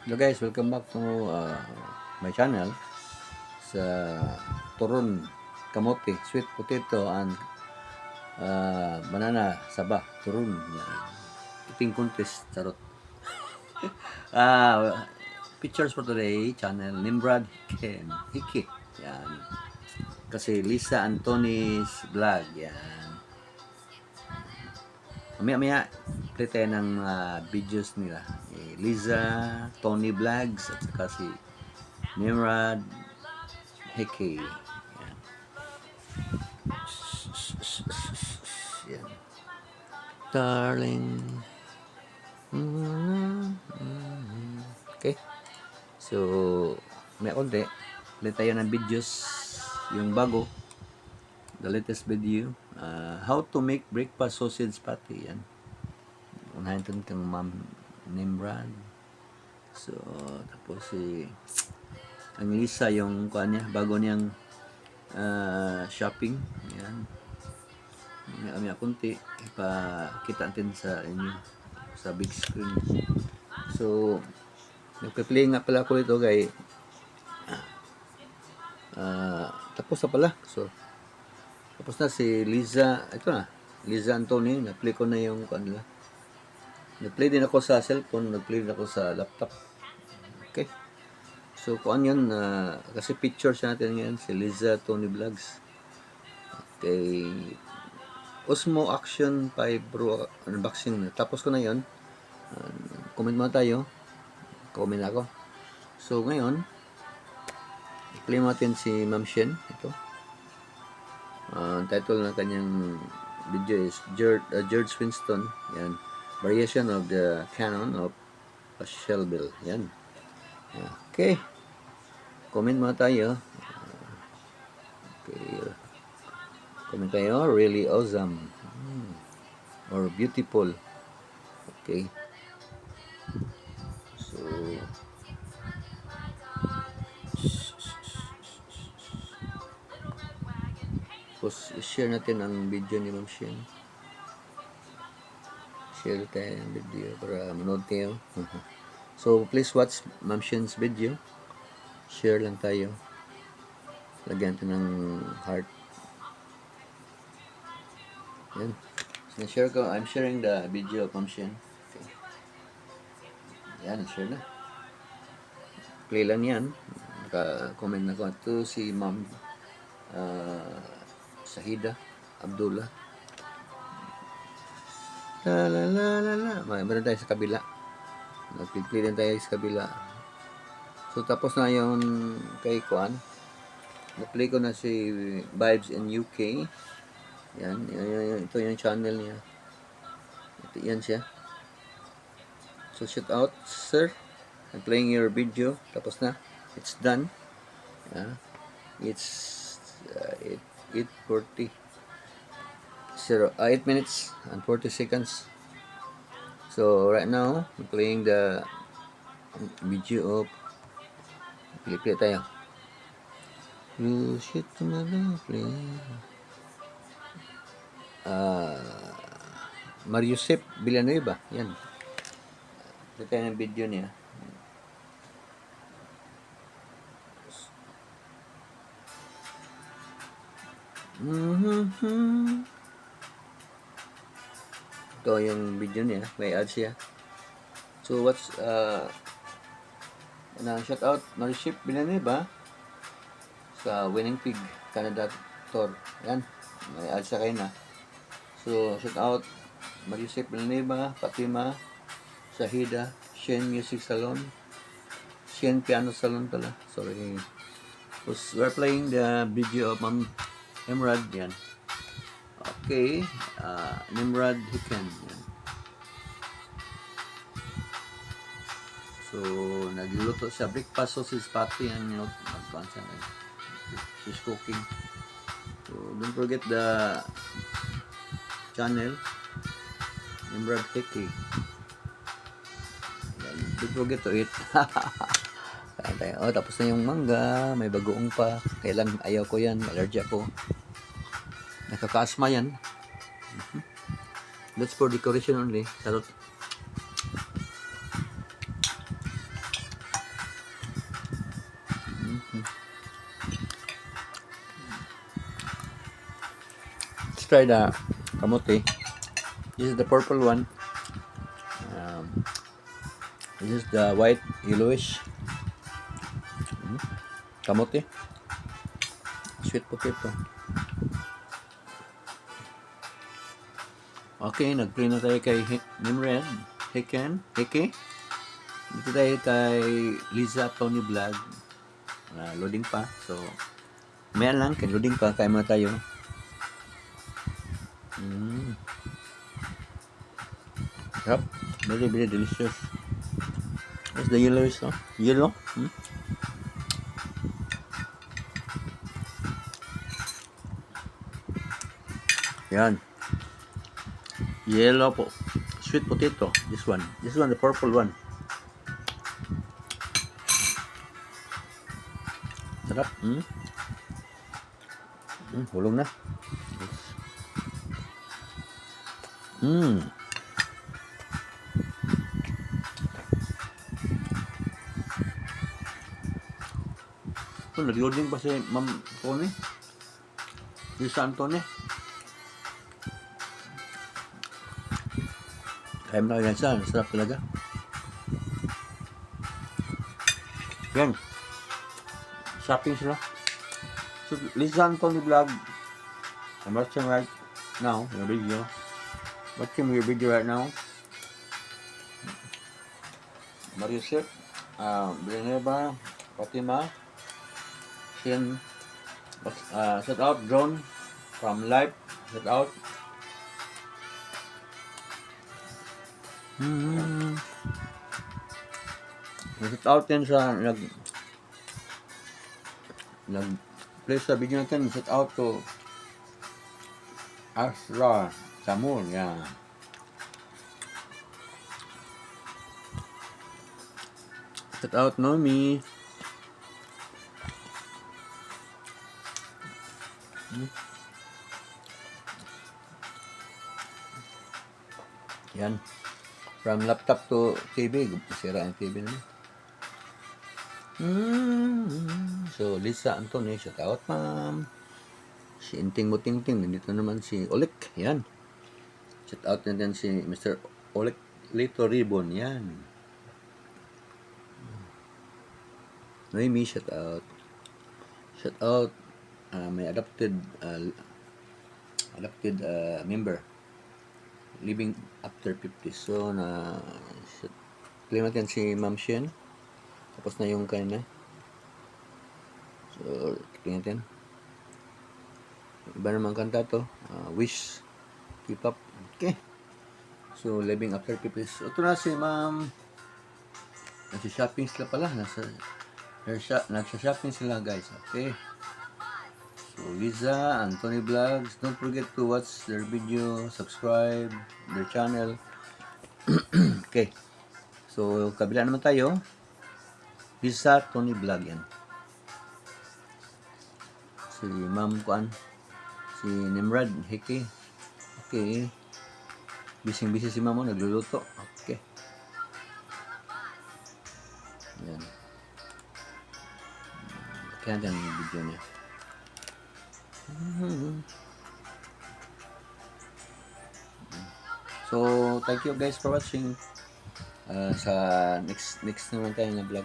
Hello guys, welcome back to my channel sa turon, kamote, sweet potato, and banana, saba, turon. Yan. Eating contest, charot. Pictures for today, channel, Nimrod Hiki. Yan. Kasi Lisa Anthony's vlog. Yan. Mamaya, play tayo ng videos nila. Liza, Tony Vlogs, at saka si Nimrod Hiki. Yan. Yan. Darling. Okay. So, may konti. Play tayo ng videos. Yung bago. The latest video. How to make breakfast sausage patty. Yan. Unahin natin kang Ma'am Nimrod. So, tapos si ang Lisa, yung kuan niya, bago niyang shopping. Yan. May kunti ipakita natin sa inyo sa big screen. So, nagpe-play nga pala ako ito kay tapos na pala. So, tapos na si Liza, ito na, Liza Anthony, na-play ko na yung kanila. Nag-play din ako sa cellphone, nag-play din ako sa laptop. Okay. So, kung yun, kasi pictures natin ngayon, si Liza Tony Vlogs. Okay. Osmo Action 5 Pro unboxing. Tapos ko na yun. Comment muna tayo. Comment ako. So, ngayon, i-play natin si Ma'am Shen. Ito. Ang title ng kanyang video is George Winston. Yan. Variation of the canon of a shell bill. Yan. Okay. Comment muna tayo. Okay. Comment tayo. Really awesome. Or beautiful. Okay. So, tapos share natin ang video ni Ma'am Shen. Share tayo ang video para manood tayo. So, please watch Ma'am Shen's video. Share lang tayo. Lagyan ito ng heart. Yan. So, share ko. I'm sharing the video of Ma'am Shen. Okay. Yan, share na. Play lang yan. Naka-comment na ko. Ito si Ma'am Sahida Abdullah. La la la la la. Meron tayo sa kabila. Nag-play din tayo sa kabila. So, tapos na yung kay Kuan. Na-play ko na si Vibes in UK. Yan. Ito yung channel niya. Ito yan siya. So, shout out, sir. I'm playing your video. Tapos na. It's done. Yeah. It's 8:40. 8 minutes and 40 seconds. So, right now, I'm playing the video of play tayo. You should play. Mariusep Villanueva. Yan. Play tayo ng video niya. Ito yung video niya. May ads siya. So, what's shout out Mariusep Villanueva sa Winning Pig Canada Tour. Yan. May ads siya kayo na. So, shout out Mariusep Villanueva, Fatima, Sahida, Shen Music Salon, Shen Piano Salon pala. Sorry. We're playing the video of Ma'am Nimrod. Yan. Okay. Nimrod Hiken. Yan. So, nagluluto siya. Breakfast sausage patty. Yan. She's cooking. So, don't forget the channel. Nimrod Hiki. Don't forget to eat. Oh, tapos na yung mangga. May bagoong pa. Kailan ayaw ko yan. Allergy ako. Nakaka-asma yan. That's for decoration only. Sarot. let's try the kamote. This is the purple one. This is the white, yellowish kamote. Sweet potato. Okay, nag-play na tayo kay Nimred, Heke. Dito tayo kay Liza Tony Vlog. Loading pa. So, maya lang, kay loading pa. Kaya muna tayo. Yep. Very, very delicious. What's the yellowish, no? Yellow? Yan. Yellow po. Sweet potato. This one, the purple one. Sarap. Hulong na. Nag-loading pa si Ma'am Tony. Si San Tony. Kaya mo na yan siya. Sarap talaga. Yan. Shopping sila. So, Liza Tony Vlog. I'm watching right now your video. Watching your video right now. Marisip. Breneva. Fatima. Shin. Shout out John from Live. Shout out. Shout out din sa nag-play sa video natin. Shout out to Asra Samun. Yeah. Shout out Nomi. Yan. From laptop to TV. Sira ang TV naman. So, Lisa Anthony, shout out, ma'am. Si Inting Mutingting, nandito naman si Olik. Yan. Shout out natin si Mr. Olik Lito Ribbon. Yan. Noemi, shout out. Shout out. May adopted member living after 50. So claim natin si Ma'am Shen. Tapos na yung kanina. So claim natin. Iba naman kanta to. Wish. Keep up. Okay. So living after 50. So ito na si Ma'am. Nasa shopping sila pala. Nasa shopping sila, guys. Okay. So, Liza, Anthony Vlogs, don't forget to watch their video, subscribe, their channel. Okay. So, kabila naman tayo. Liza, Tony Vlog yan. Si Ma'am Kuan, si Nimrod, Hiki. Okay. Busy si Ma'am, nagluluto. Okay. Yan. Kaya natin yung video niya. So, thank you guys for watching. Sa next naman tayo na vlog.